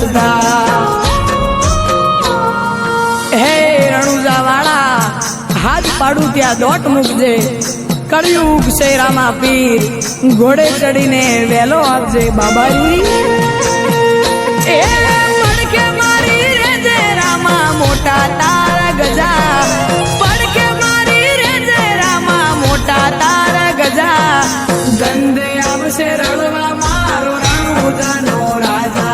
વરસતા હે રણુજા વાળા હાથ પાડું ત્યાં દોટ મૂકજે કળિયુગ શેરામાં પીર ઘોડે ચડીને વેલો આપજે બાબારી એ પડકે મારી રેજે રામા મોટા તારા ગજા પડકે મારી રેજે રામા મોટા તારા ગજા ગંદે આવશે રળવા મારો રણુજાનો રાજા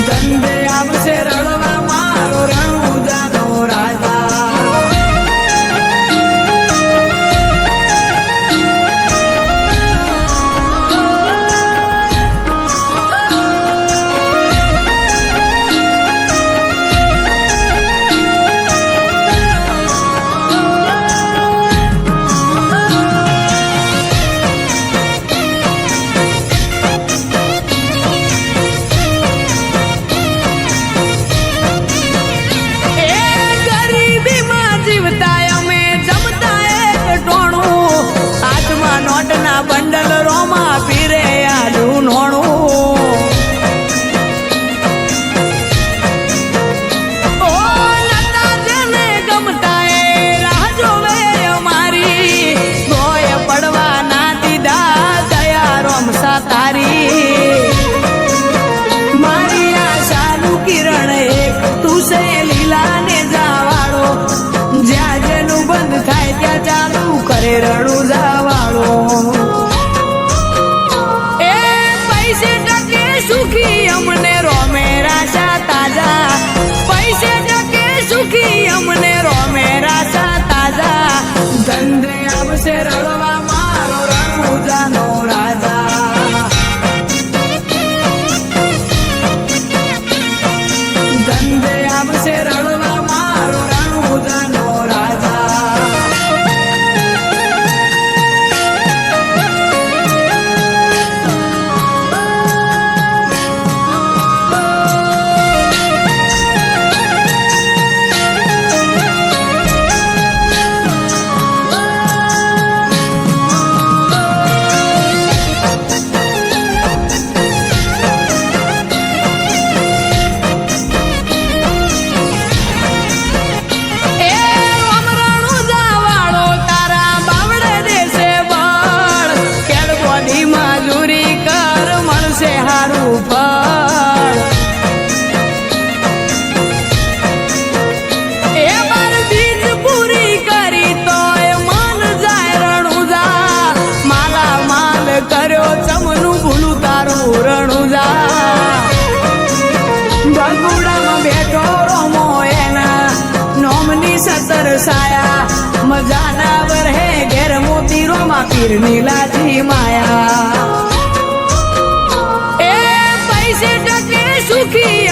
ગંદે આવશે રળવા મારો રણુજાનો રાજા બંડલ રોમા પીરે આડું નોણું ઓ લતા જેને ગમતા એ રાહ જોવે અમારી ગોય પડવા ના દીધા દયા રોમસા તારી મારી આશાનું કિરણ એક તું છે લીલા ને જાવાળો જ્યાં જેનું બંધ થાય ત્યાં ચાલુ કરે રણું જાવાળો સુખી અમને રોમે રાશા તાજા પૈસે ટકે સુખી અમને રોમે રાશા તાજા ધંધે આવશે રળવા મારો રણુજાનો રાજા ધંધે આવશે રળવા મારો રણુજાનો રાજા કર્યો ચમનું ભૂલું તારું રણુજા બગુડામાં બેઠો રોમો એના નોમની સતર સાયા મજાના વરહે ઘેર મોતી રોમા પીરની લાજી માયા એ પૈસે ટકે સુખી